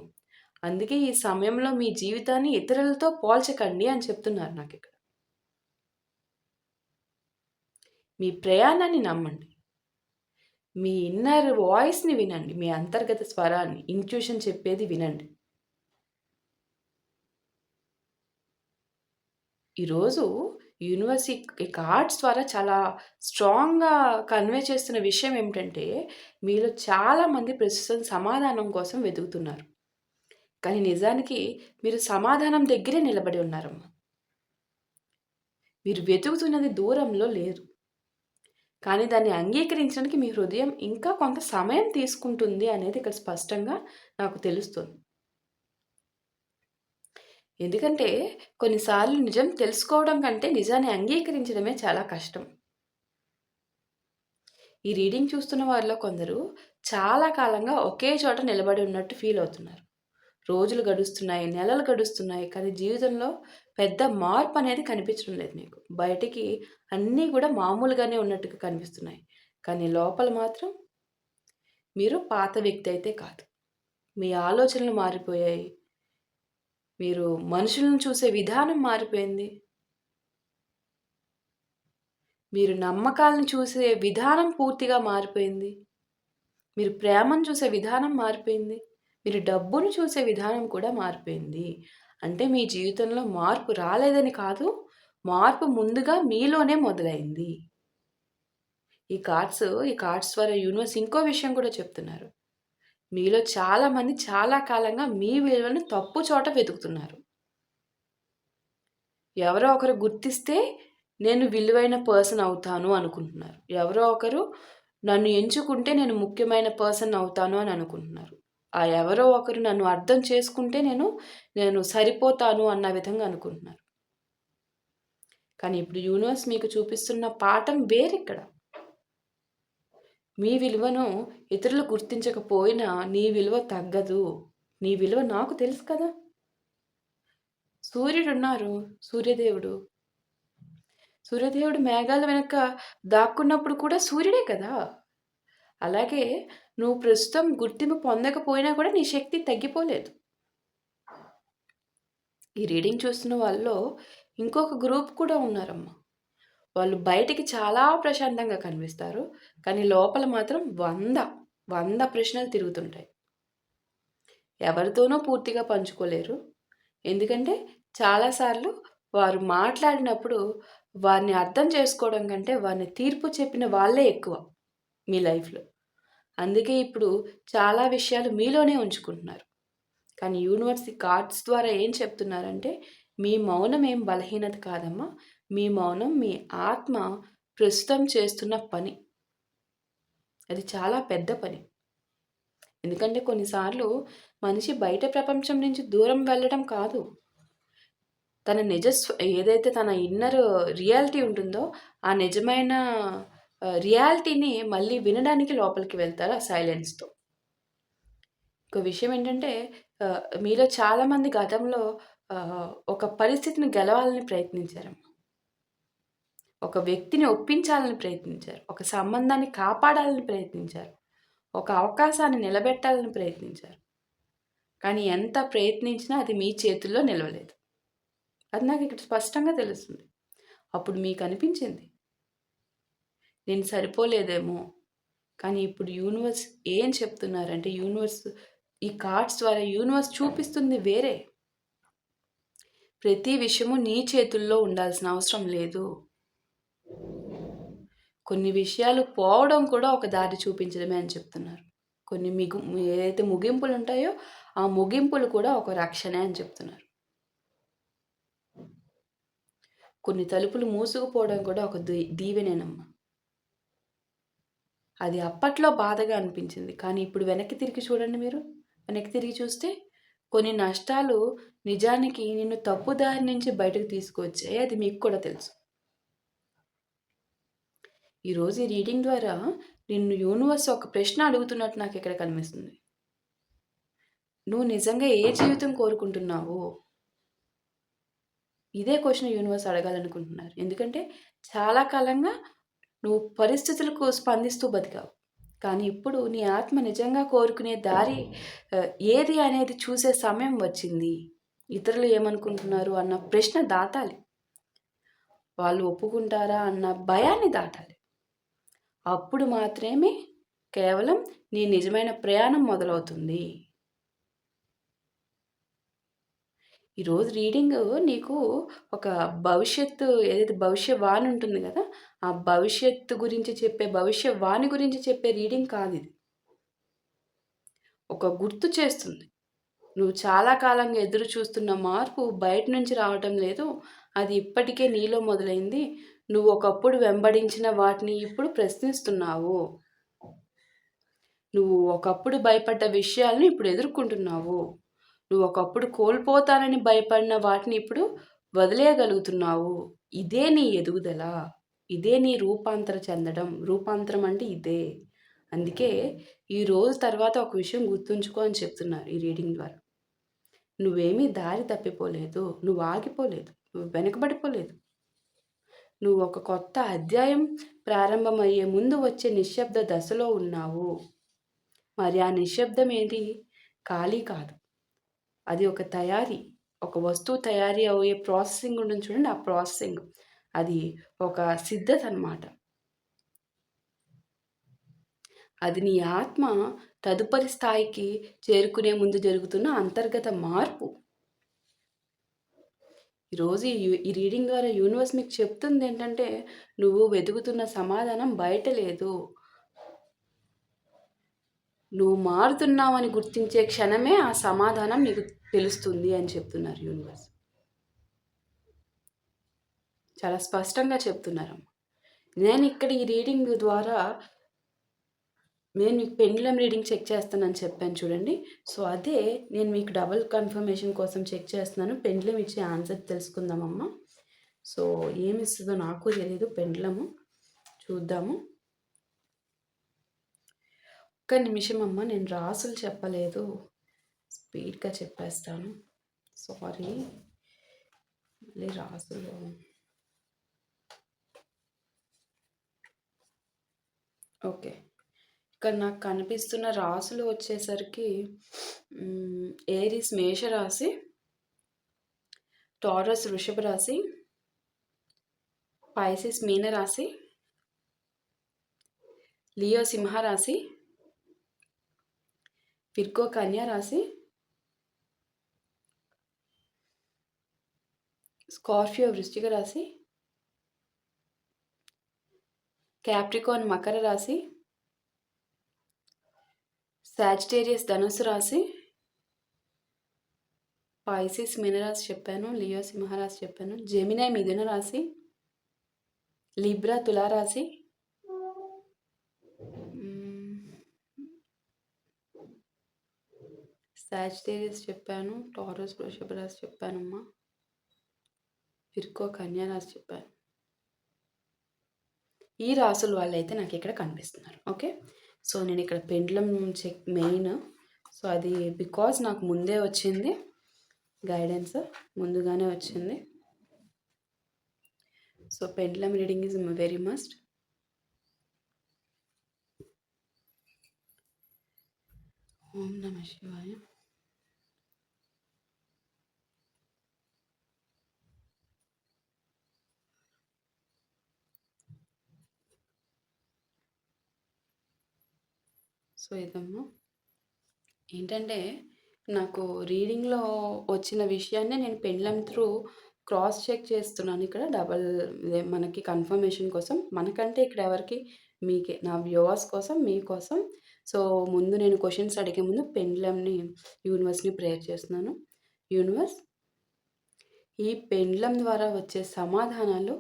అందుకే ఈ సమయంలో మీ జీవితాన్ని ఇతరులతో పోల్చకండి అని చెప్తున్నారు నాకిక్కడ. మీ ప్రయాణాన్ని నమ్మండి. మీ ఇన్నర్ వాయిస్‌ని వినండి. మీ అంతర్గత స్వరాన్ని, ఇంట్యూషన్ చెప్పేది వినండి. ఈరోజు యూనివర్స్ ఈ కార్డ్స్ ద్వారా చాలా స్ట్రాంగ్‌గా కన్వే చేస్తున్న విషయం ఏమిటంటే, మీలో చాలామంది ప్రస్తుతం సమాధానం కోసం వెతుకుతున్నారు. కానీ నిజానికి మీరు సమాధానం దగ్గరే నిలబడి ఉన్నారమ్మా. మీరు వెతుకుతున్నది దూరంలో లేదు. కానీ దాన్ని అంగీకరించడానికి మీ హృదయం ఇంకా కొంత సమయం తీసుకుంటుంది అనేది ఇక్కడ స్పష్టంగా నాకు తెలుస్తుంది. ఎందుకంటే కొన్నిసార్లు నిజం తెలుసుకోవడం కంటే నిజాన్ని అంగీకరించడమే చాలా కష్టం. ఈ రీడింగ్ చూస్తున్న వారిలో కొందరు చాలా కాలంగా ఒకే చోట నిలబడి ఉన్నట్టు ఫీల్ అవుతున్నారు. రోజులు గడుస్తున్నాయి, నెలలు గడుస్తున్నాయి, కానీ జీవితంలో పెద్ద మార్పు అనేది కనిపించడం లేదు మీకు. బయటికి అన్నీ కూడా మామూలుగానే ఉన్నట్టుగా కనిపిస్తున్నాయి. కానీ లోపల మాత్రం మీరు పాత వ్యక్తి అయితే కాదు. మీ ఆలోచనలు మారిపోయాయి. మీరు మనుషులను చూసే విధానం మారిపోయింది. మీరు నమ్మకాలను చూసే విధానం పూర్తిగా మారిపోయింది. మీరు ప్రేమను చూసే విధానం మారిపోయింది. మీరు డబ్బును చూసే విధానం కూడా మారిపోయింది. అంటే మీ జీవితంలో మార్పు రాలేదని కాదు, మార్పు ముందుగా మీలోనే మొదలైంది. ఈ కార్డ్స్ ద్వారా యూనివర్స్ ఇంకో విషయం కూడా చెప్తున్నారు. మీలో చాలామంది చాలా కాలంగా మీ విలువను తప్పు చోట వెతుకుతున్నారు. ఎవరో ఒకరు గుర్తిస్తే నేను విలువైన పర్సన్ అవుతాను అనుకుంటున్నారు. ఎవరో ఒకరు నన్ను ఎంచుకుంటే నేను ముఖ్యమైన పర్సన్ అవుతాను అని అనుకుంటున్నారు. ఆ ఎవరో ఒకరు నన్ను అర్థం చేసుకుంటే నేను సరిపోతాను అన్న విధంగా అనుకుంటున్నారు. కానీ ఇప్పుడు యూనివర్స్ మీకు చూపిస్తున్న పాఠం వేరిక్కడ. మీ విలువను ఇతరులు గుర్తించకపోయినా నీ విలువ తగ్గదు. నీ విలువ నాకు తెలుసు కదా! సూర్యుడున్నారు, సూర్యదేవుడు. సూర్యదేవుడు మేఘాల వెనక దాక్కున్నప్పుడు కూడా సూర్యుడే కదా! అలాగే నువ్వు ప్రస్తుతం గుర్తింపు పొందకపోయినా కూడా నీ శక్తి తగ్గిపోలేదు. ఈ రీడింగ్ చూస్తున్న వాళ్ళలో ఇంకొక గ్రూప్ కూడా ఉన్నారమ్మా. వాళ్ళు బయటికి చాలా ప్రశాంతంగా కనిపిస్తారు. కానీ లోపల మాత్రం 100 ప్రశ్నలు తిరుగుతుంటాయి. ఎవరితోనూ పూర్తిగా పంచుకోలేరు. ఎందుకంటే చాలాసార్లు వారు మాట్లాడినప్పుడు వారిని అర్థం చేసుకోవడం కంటే వారిని తీర్పు చెప్పిన వాళ్ళే ఎక్కువ మీ లైఫ్‌లో. అందుకే ఇప్పుడు చాలా విషయాలు మీలోనే ఉంచుకుంటున్నారు. కానీ యూనివర్స్ ఈ కార్డ్స్ ద్వారా ఏం చెప్తున్నారంటే, మీ మౌనం ఏం బలహీనత కాదమ్మా. మీ మౌనం మీ ఆత్మ ప్రస్తుతం చేస్తున్న పని. అది చాలా పెద్ద పని. ఎందుకంటే కొన్నిసార్లు మనిషి బయట ప్రపంచం నుంచి దూరం వెళ్ళడం కాదు. తన ఏదైతే తన ఇన్నర్ రియాలిటీ ఉంటుందో, ఆ నిజమైన రియాలిటీని మళ్ళీ వినడానికి లోపలికి వెళ్తారు ఆ సైలెన్స్‌తో. ఇంకో విషయం ఏంటంటే మీలో చాలామంది గతంలో ఒక పరిస్థితిని గెలవాలని ప్రయత్నించారమ్మా. ఒక వ్యక్తిని ఒప్పించాలని ప్రయత్నించారు. ఒక సంబంధాన్ని కాపాడాలని ప్రయత్నించారు. ఒక అవకాశాన్ని నిలబెట్టాలని ప్రయత్నించారు. కానీ ఎంత ప్రయత్నించినా అది మీ చేతుల్లో నిలవలేదు. అది నాకు ఇక్కడ స్పష్టంగా తెలుస్తుంది. అప్పుడు మీకు అనిపించింది, నేను సరిపోలేదేమో. కానీ ఇప్పుడు యూనివర్స్ ఏం చెప్తున్నారంటే ఈ కార్డ్స్ ద్వారా యూనివర్స్ చూపిస్తుంది వేరే. ప్రతి విషయము నీ చేతుల్లో ఉండాల్సిన అవసరం లేదు. కొన్ని విషయాలు పోవడం కూడా ఒక దారి చూపించడమే అని చెప్తున్నారు. కొన్ని ఏదైతే ముగింపులుంటాయో, ఆ ముగింపులు కూడా ఒక రక్షణే అని చెప్తున్నారు. కొన్ని తలుపులు మూసుకుపోవడం కూడా ఒక దీవెనేనమ్మా. అది అప్పట్లో బాధగా అనిపించింది. కానీ ఇప్పుడు వెనక్కి తిరిగి చూడండి మీరు. వెనక్కి తిరిగి చూస్తే కొన్ని నష్టాలు నిజానికి నిన్ను తప్పు దారి నుంచి బయటకు తీసుకొచ్చాయి. అది మీకు కూడా తెలుసు. ఈరోజు ఈ రీడింగ్ ద్వారా నిన్ను యూనివర్స్ ఒక ప్రశ్న అడుగుతున్నట్టు నాకు ఇక్కడ కనిపిస్తుంది. నువ్వు నిజంగా ఏ జీవితం కోరుకుంటున్నావు? ఇదే క్వశ్చన్ యూనివర్స్ అడగాలనుకుంటున్నారు. ఎందుకంటే చాలా కాలంగా నువ్వు పరిస్థితులకు స్పందిస్తూ బతికావు. కానీ ఇప్పుడు నీ ఆత్మ నిజంగా కోరుకునే దారి ఏది అనేది చూసే సమయం వచ్చింది. ఇతరులు ఏమనుకుంటున్నారు అన్న ప్రశ్న దాటాలి. వాళ్ళు ఒప్పుకుంటారా అన్న భయాన్ని దాటాలి. అప్పుడు మాత్రమే కేవలం నీ నిజమైన ప్రయాణం మొదలవుతుంది. ఈరోజు రీడింగ్ నీకు ఒక భవిష్యత్తు ఏదైతే భవిష్యవాణి ఉంటుంది కదా, ఆ భవిష్యత్తు గురించి చెప్పే భవిష్యవాణి గురించి చెప్పే రీడింగ్ కాదు ఇది. ఒక గుర్తు చేస్తుంది. నువ్వు చాలా కాలంగా ఎదురు చూస్తున్న మార్పు బయట నుంచి రావటం లేదు. అది ఇప్పటికే నీలో మొదలైంది. నువ్వు ఒకప్పుడు వెంబడించిన వాటిని ఇప్పుడు ప్రశ్నిస్తున్నావు. నువ్వు ఒకప్పుడు భయపడ్డ విషయాలను ఇప్పుడు ఎదుర్కొంటున్నావు. నువ్వు ఒకప్పుడు కోల్పోతానని భయపడిన వాటిని ఇప్పుడు వదిలేయగలుగుతున్నావు. ఇదే నీ ఎదుగుదల. ఇదే నీ రూపాంతర చెందడం. రూపాంతరం అంటే ఇదే. అందుకే ఈ రోజు తర్వాత ఒక విషయం గుర్తుంచుకో అని చెప్తున్నారు ఈ రీడింగ్ ద్వారా. నువ్వేమీ దారి తప్పిపోలేదు. నువ్వు ఆగిపోలేదు. నువ్వు వెనకబడిపోలేదు. నువ్వు ఒక కొత్త అధ్యాయం ప్రారంభమయ్యే ముందు వచ్చే నిశ్శబ్ద దశలో ఉన్నావు. మరి ఆ నిశ్శబ్దం ఏంటి? ఖాళీ కాదు. అది ఒక తయారీ. ఒక వస్తువు తయారీ అయ్యే ప్రాసెసింగ్ ఉంటుంది చూడండి, ఆ ప్రాసెసింగ్. అది ఒక సిద్ధత అన్నమాట. అది నీ ఆత్మ తదుపరి స్థాయికి చేరుకునే ముందు జరుగుతున్న అంతర్గత మార్పు. ఈరోజు ఈ రీడింగ్ ద్వారా యూనివర్స్ మీకు చెప్తుంది ఏంటంటే, నువ్వు వెతుకుతున్న సమాధానం బయట లేదు. నువ్వు మారుతున్నావని గుర్తించే క్షణమే ఆ సమాధానం నీకు తెలుస్తుంది అని చెప్తున్నారు యూనివర్స్. చాలా స్పష్టంగా చెప్తున్నారమ్మ. నేను ఇక్కడ ఈ రీడింగ్ ద్వారా నేను మీకు పెండ్యులమ్ రీడింగ్ చెక్ చేస్తానని చెప్పాను చూడండి. సో అదే నేను మీకు డబుల్ కన్ఫర్మేషన్ కోసం చెక్ చేస్తున్నాను. పెండ్యులమ్ ఇచ్చే ఆన్సర్ తెలుసుకుందామమ్మా. సో ఏమిస్తుందో నాకు తెలియదు పెండ్యులము. చూద్దాము. ఒక్క నిమిషం అమ్మ, నేను రాసులు చెప్పలేదు. స్పీడ్గా చెప్పేస్తాను. సారీ. మళ్ళీ రాసులు. ఓకే. ఇక్కడ నాకు కనిపిస్తున్న రాసులు వచ్చేసరికి ఏరీస్ మేషరాశి, టారస్ వృషభ రాశి, పైసిస్ మీనరాశి, లియో సింహరాశి, విర్గో కన్యా రాశి, స్కార్పియో వృశ్చిక రాశి, క్యాప్రికాన్ మకర రాశి, సాజిటేరియస్ ధనుసు రాశి, పైసిస్ మీనరాశి చెప్పాను, లియో సింహరాశి చెప్పాను, జెమినీ మిథున రాశి, లిబ్రా తులారాశి, సాజిటేరియస్ చెప్పాను, టారస్ వృషభ రాశి చెప్పానమ్మా, విర్గో కన్యా రాశి చెప్పాను. ఈ రాసుల వాళ్ళు అయితే నాకు ఇక్కడ కనిపిస్తున్నారు. ఓకే. సో నేను ఇక్కడ పెండ్యులమ్ చెక్ మెయిన్. సో అది బికాజ్ నాకు ముందే వచ్చింది గైడెన్స్, ముందుగానే వచ్చింది. So pendulum reading is very must. ఓం నమః శివాయ. సో ఇదమ్మా ఏంటంటే, నాకు రీడింగ్లో వచ్చిన విషయాన్ని నేను పెండ్యులమ్ త్రూ క్రాస్ చెక్ చేస్తున్నాను ఇక్కడ డబల్ ఇదే మనకి కన్ఫర్మేషన్ కోసం. మనకంటే ఇక్కడ ఎవరికి? మీకే. నా వ్యూవర్స్ కోసం, మీకోసం. సో, ముందు నేను క్వెషన్స్ అడిగే ముందు పెండ్లమ్‌ని యూనివర్స్‌ని ప్రేయర్ చేస్తున్నాను. యూనివర్స్, ఈ పెండ్లం ద్వారా వచ్చే సమాధానాలు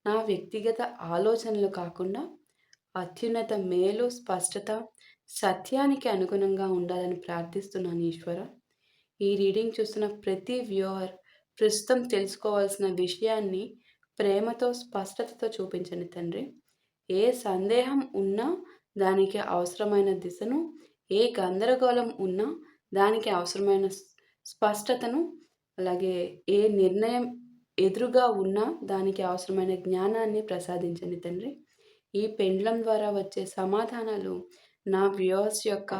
నా వ్యక్తిగత ఆలోచనలు కాకుండా అత్యున్నత మేలు, స్పష్టత, సత్యానికి అనుగుణంగా ఉండాలని ప్రార్థిస్తున్నాను ఈశ్వర. ఈ రీడింగ్ చూస్తున్న ప్రతి వ్యూవర్ ప్రస్తుతం తెలుసుకోవాల్సిన విషయాన్ని ప్రేమతో, స్పష్టతతో చూపించండి తండ్రి. ఏ సందేహం ఉన్నా దానికి అవసరమైన దిశను, ఏ గందరగోళం ఉన్నా దానికి అవసరమైన స్పష్టతను, అలాగే ఏ నిర్ణయం ఎదురుగా ఉన్నా దానికి అవసరమైన జ్ఞానాన్ని ప్రసాదించండి తండ్రి. ఈ పెండ్లం ద్వారా వచ్చే సమాధానాలు నా వ్యూవర్స్ యొక్క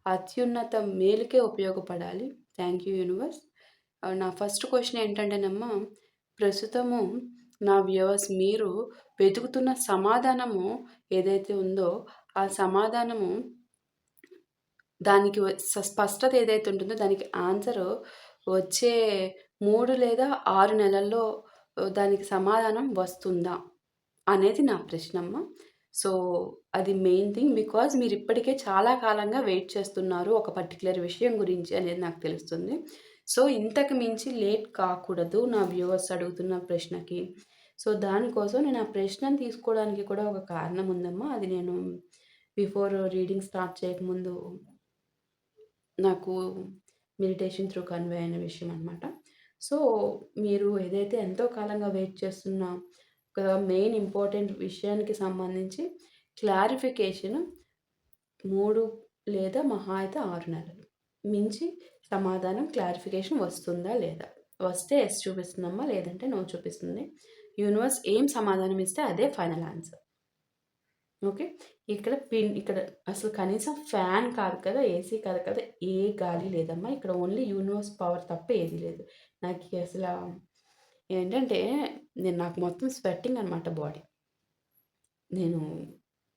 అత్యున్నత మేలుకే ఉపయోగపడాలి. Thank you universe. నా ఫస్ట్ క్వెషన్ ఏంటంటేనమ్మా, ప్రస్తుతము నా వ్యూవర్స్ మీరు వెతుకుతున్న సమాధానము ఏదైతే ఉందో, ఆ సమాధానము దానికి స్పష్టత ఏదైతే ఉంటుందో దానికి ఆన్సరు వచ్చే 3 లేదా 6 నెలల్లో దానికి సమాధానం వస్తుందా? అనేది నా ప్రశ్నమ్మ. సో, అది మెయిన్ థింగ్. బికాజ్ మీరిప్పటికే చాలా కాలంగా వెయిట్ చేస్తున్నారు ఒక పర్టిక్యులర్ విషయం గురించి అనేది నాకు తెలుస్తుంది. సో, ఇంతకు మించి లేట్ కాకూడదు నా వ్యూవర్స్ అడుగుతున్న ప్రశ్నకి. సో, దానికోసం నేను ఆ ప్రశ్నను తీసుకోవడానికి కూడా ఒక కారణం ఉందమ్మా. అది నేను బిఫోర్ రీడింగ్ స్టార్ట్ చేయకముందు నాకు మెడిటేషన్ త్రూ కన్వే అయిన విషయం అనమాట. సో, మీరు ఏదైతే ఎంతో కాలంగా వెయిట్ చేస్తున్న ఒక మెయిన్ ఇంపార్టెంట్ విషయానికి సంబంధించి క్లారిఫికేషన్ 3 లేదా మహా అయితే 6 నెలలు. మించి సమాధానం క్లారిఫికేషన్ వస్తుందా లేదా? వస్తే యెస్ చూపిస్తుందమ్మా. లేదంటే నో చూపిస్తుంది. యూనివర్స్ ఏం సమాధానం ఇస్తే అదే ఫైనల్ ఆన్సర్. ఓకే. ఇక్కడ అసలు కనీసం ఫ్యాన్ కాదు కదా! ఏసీ కాదు కదా! ఏ గాలి లేదమ్మా. ఇక్కడ ఓన్లీ యూనివర్స్ పవర్ తప్ప ఏది లేదు. నాకి అసలా ఏంటంటే నాకు మొత్తం స్వెట్టింగ్ అనమాట బాడీ. నేను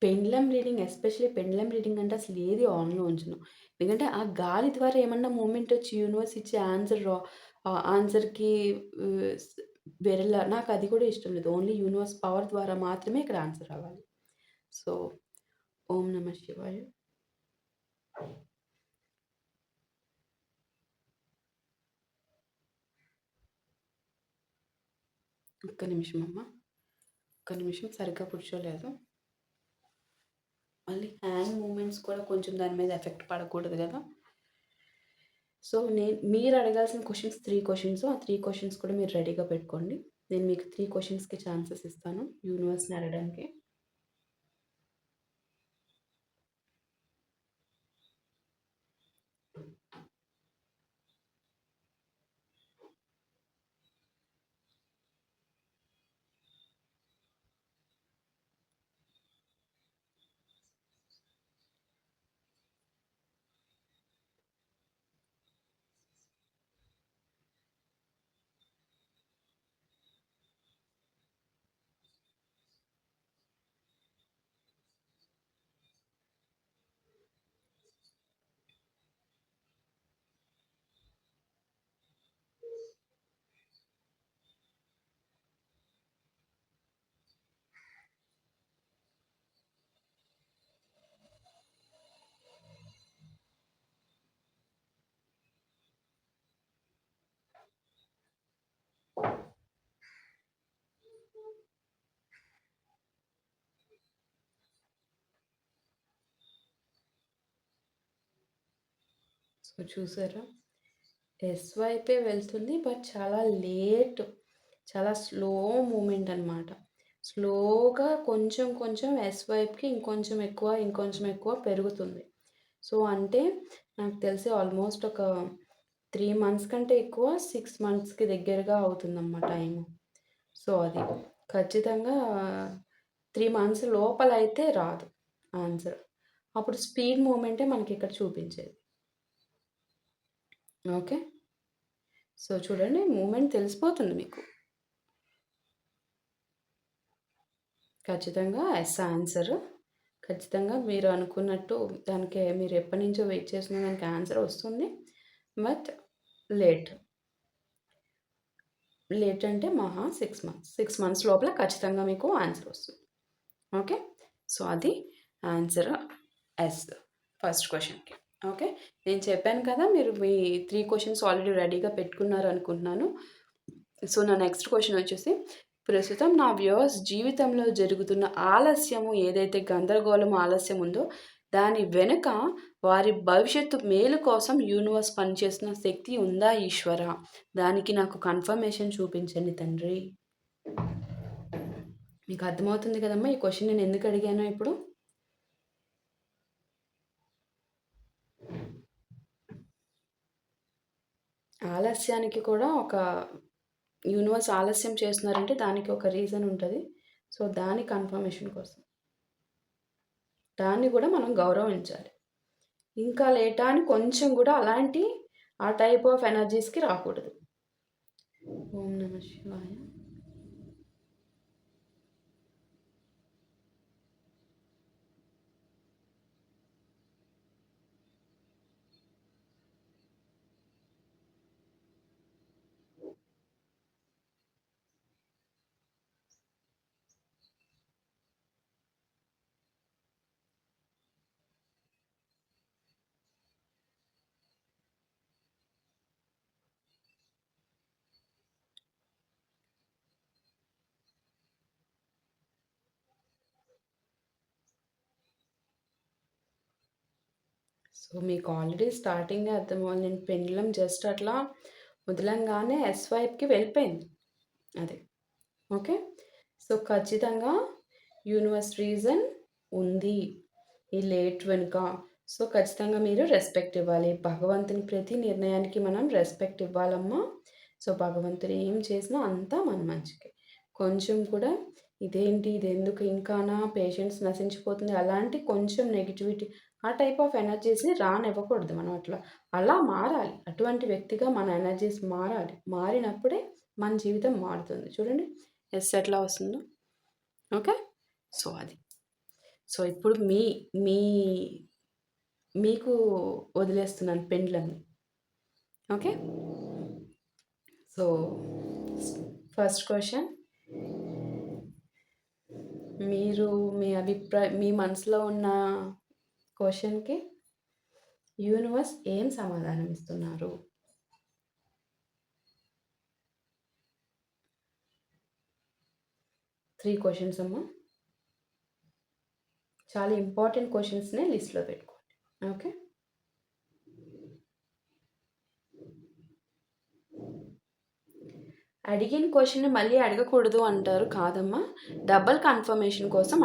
పెండ్లమ్ రీడింగ్ ఎస్పెషల్లీ పెండ్లమ్ రీడింగ్ అంటే అసలు ఏది ఆన్‌లో ఉంచను. ఎందుకంటే ఆ గాలి ద్వారా ఏమన్నా మూవ్‌మెంట్ వచ్చి యూనివర్స్ ఇచ్చే ఆన్సర్‌కి స్ వేరేలా నాకది కూడా ఇష్టం లేదు. ఓన్లీ యూనివర్స్ పవర్ ద్వారా మాత్రమే ఇక్కడ ఆన్సర్ రావాలి. సో, ఓం నమః శివాయ. ఒక్క నిమిషం అమ్మ. ఒక్క నిమిషం సరిగ్గా కూర్చోలేదు. మళ్ళీ హ్యాండ్ మూవ్‌మెంట్స్ కూడా కొంచెం దాని మీద ఎఫెక్ట్ పడకూడదు గదా! సో, మీరు అడగాల్సిన క్వెషన్స్ 3 క్వెషన్స్. ఆ 3 క్వెషన్స్ కూడా మీరు రెడీగా పెట్టుకోండి. నేను మీకు 3 క్వెషన్స్‌కి ఛాన్సెస్ ఇస్తాను యూనివర్స్‌ని అడగడానికి. సో, చూసారా? ఎస్ వైపే వెళ్తుంది. బట్ చాలా లేట్. చాలా స్లో మూవ్‌మెంట్ అనమాట. స్లోగా కొంచెం కొంచెం ఎస్ వైపుకి ఇంకొంచెం ఎక్కువ, ఇంకొంచెం ఎక్కువ పెరుగుతుంది. సో, అంటే నాకు తెలిసి ఆల్మోస్ట్ ఒక 3 మంత్స్ కంటే ఎక్కువ 6 మంత్స్‌కి దగ్గరగా అవుతుందమ్మా టైము. సో, అది ఖచ్చితంగా 3 మంత్స్ లోపలైతే రాదు ఆన్సర్. అప్పుడు స్పీడ్ మూవ్‌మెంటే మనకిక్కడ చూపించేది. ఓకే. సో, చూడండి మూవ్‌మెంట్ తెలిసిపోతుంది మీకు. ఖచ్చితంగా ఎస్ ఆన్సర్. ఖచ్చితంగా మీరు అనుకున్నట్టు దానికి మీరు ఎప్పటినుంచో వెయిట్ చేస్తున్న దానికి ఆన్సర్ వస్తుంది. But late. లేట్ అంటే మహా 6 మంత్స్ లోపల ఖచ్చితంగా మీకు ఆన్సర్ వస్తుంది. ఓకే, సో అది ఆన్సర్ ఎస్ ఫస్ట్ క్వశ్చన్కి. ఓకే, నేను చెప్పాను కదా మీరు మీ 3 క్వశ్చన్స్ ఆల్రెడీ రెడీగా పెట్టుకున్నారు అనుకుంటున్నాను. సో నా నెక్స్ట్ క్వశ్చన్ వచ్చేసి, ప్రస్తుతం నా వ్యూవర్స్ జీవితంలో జరుగుతున్న ఆలస్యము, ఏదైతే గందరగోళం ఆలస్యం ఉందో దాని వెనుక వారి భవిష్యత్తు మేలు కోసం యూనివర్స్ పనిచేస్తున్న శక్తి ఉందా ఈశ్వర? దానికి నాకు కన్ఫర్మేషన్ చూపించండి తండ్రి. మీకు అర్థమవుతుంది కదమ్మా ఈ క్వశ్చన్ నేను ఎందుకు అడిగానో ఇప్పుడు? ఆలస్యానికి కూడా ఒక యూనివర్స్ ఆలస్యం చేస్తున్నారంటే దానికి ఒక రీజన్ ఉంటుంది. సో దాని కన్ఫర్మేషన్ కోసం దాన్ని కూడా మనం గౌరవించాలి. ఇంకా లేటా అని కొంచెం కూడా అలాంటి ఆ టైప్ ఆఫ్ ఎనర్జీస్కి రాకూడదు. ఓం నమ శివాయ. సో మీకు ఆల్రెడీ స్టార్టింగే అర్థమవుతుంది. నేను పెండ్లం జస్ట్ అట్లా వదలంగానే ఎస్ వైపుకి వెళ్ళిపోయింది అదే. ఓకే, సో ఖచ్చితంగా యూనివర్స్ రీజన్ ఉంది ఈ లేట్ వెనుక. సో ఖచ్చితంగా మీరు రెస్పెక్ట్ ఇవ్వాలి. భగవంతుని ప్రతి నిర్ణయానికి మనం రెస్పెక్ట్ ఇవ్వాలమ్మా. సో భగవంతుడు ఏం చేసినా అంతా మన మంచికి. కొంచెం కూడా ఇదేంటి, ఇది ఎందుకు ఇంకానా పేషెంట్స్ నశించిపోతుంది అలాంటి కొంచెం నెగిటివిటీ ఆ టైప్ ఆఫ్ ఎనర్జీస్ని రానివ్వకూడదు. మనం అలా మారాలి. అటువంటి వ్యక్తిగా మన ఎనర్జీస్ మారాలి. మారినప్పుడే మన జీవితం మారుతుంది. చూడండి ఎస్ ఎట్లా వస్తుందో. ఓకే, సో అది. సో ఇప్పుడు మీ మీకు వదిలేస్తున్నాను పెండ్లని. ఓకే, సో ఫస్ట్ క్వశ్చన్, మీరు మీ మనసులో ఉన్న క్వశ్చన్కి యూనివర్స్ ఏం సమాధానం ఇస్తున్నారు? త్రీ క్వశ్చన్స్ అమ్మా. చాలా ఇంపార్టెంట్ క్వశ్చన్స్నే లిస్ట్లో పెట్టుకోండి. ఓకే, అడిగిన క్వశ్చన్ మళ్ళీ అడగకూడదు అంటారు. కాదమ్మా, డబల్ కన్ఫర్మేషన్ కోసం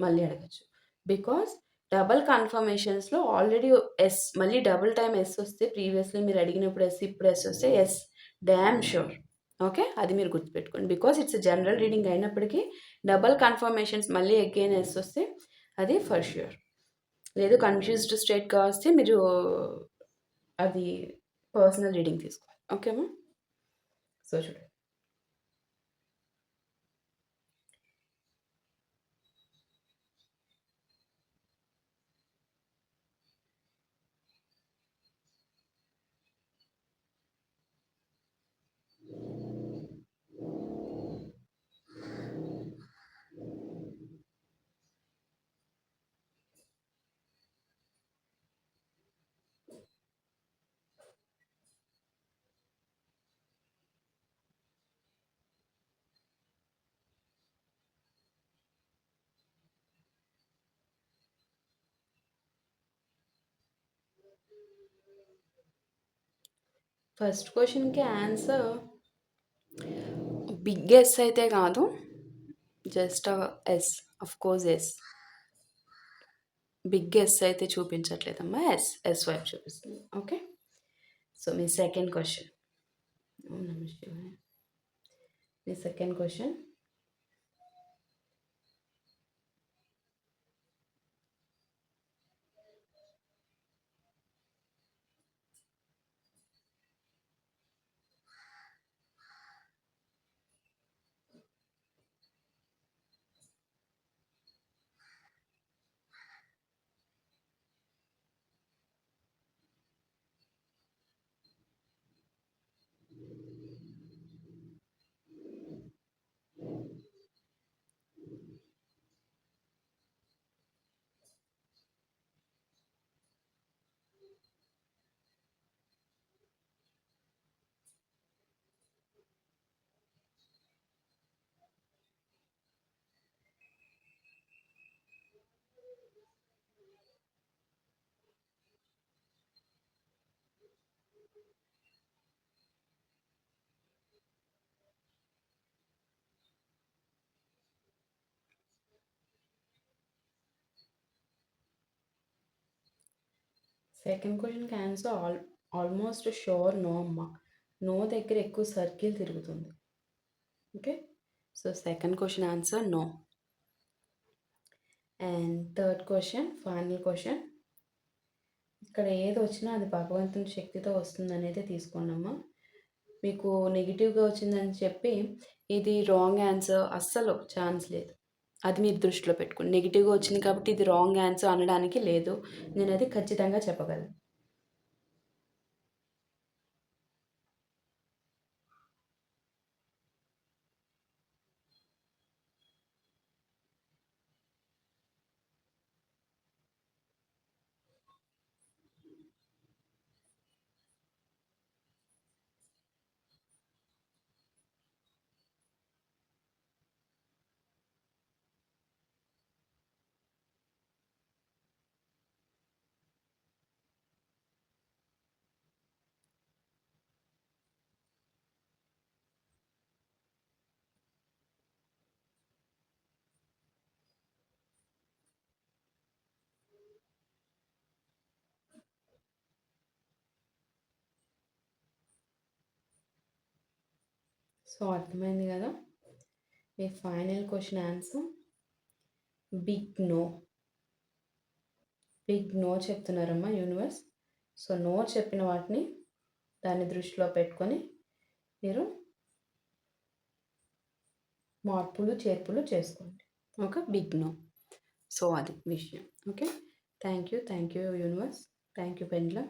మళ్ళీ అడగచ్చు. బికాస్ డబల్ కన్ఫర్మేషన్స్లో ఆల్రెడీ ఎస్, మళ్ళీ డబుల్ టైం ఎస్ వస్తే, ప్రీవియస్లీ మీరు అడిగినప్పుడు ఎస్ ఇప్పుడు ఎస్ వస్తే ఎస్ డ్యామ్ షూర్. ఓకే, అది మీరు గుర్తుపెట్టుకోండి. బికాస్ ఇట్స్ జనరల్ రీడింగ్ అయినప్పటికీ డబల్ కన్ఫర్మేషన్స్ మళ్ళీ అగైన్ ఎస్ వస్తే అది ఫర్ ష్యూర్. లేదు కన్ఫ్యూజ్డ్ స్టేట్గా వస్తే మీరు అది పర్సనల్ రీడింగ్ తీసుకోవాలి. ఓకేమా? సో చూడండి, ఫస్ట్ క్వశ్చన్కి ఆన్సర్ బిగ్ ఎస్ అయితే కాదు, just yes. Of course yes. Big yes అయితే చూపించట్లేదమ్మా, ఎస్ వైపు చూపిస్తుంది. ఓకే, సో మీ సెకండ్ క్వశ్చన్. మీ సెకండ్ క్వశ్చన్, సెకండ్ క్వశ్చన్కి ఆన్సర్ ఆల్మోస్ట్ షూర్ నో అమ్మ. నో దగ్గర ఎక్కువ సర్కిల్ తిరుగుతుంది. Okay, so second question answer no. And third question, final question. ఇక్కడ ఏది వచ్చినా అది భగవంతుని శక్తితో వస్తుంది అనేది తీసుకోండమ్మా. మీకు నెగిటివ్గా వచ్చిందని చెప్పి ఇది రాంగ్ ఆన్సర్ అస్సలు ఛాన్స్ లేదు. అది మీరు దృష్టిలో పెట్టుకోండి. నెగిటివ్గా వచ్చింది కాబట్టి ఇది రాంగ్ ఆన్సర్ అనడానికి లేదు. నేను అది ఖచ్చితంగా చెప్పగలను. సో అర్థమైంది కదా. మీ final question answer big no. Big no చెప్తున్నారమ్మా యూనివర్స్. సో నో చెప్పిన వాటిని దాన్ని దృష్టిలో పెట్టుకొని మీరు మార్పులు చేర్పులు చేసుకోండి. Okay, big no. సో అది విషయం. Okay, thank you universe, thank you pendulum.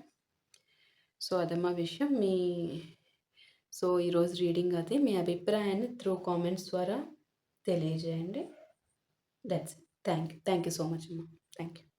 So అదమ్మా విషయం. సో ఈరోజు రీడింగ్ అది. మీ అభిప్రాయాన్ని త్రూ కామెంట్స్ ద్వారా తెలియజేయండి. That's thank you so much అమ్మా. Thank you.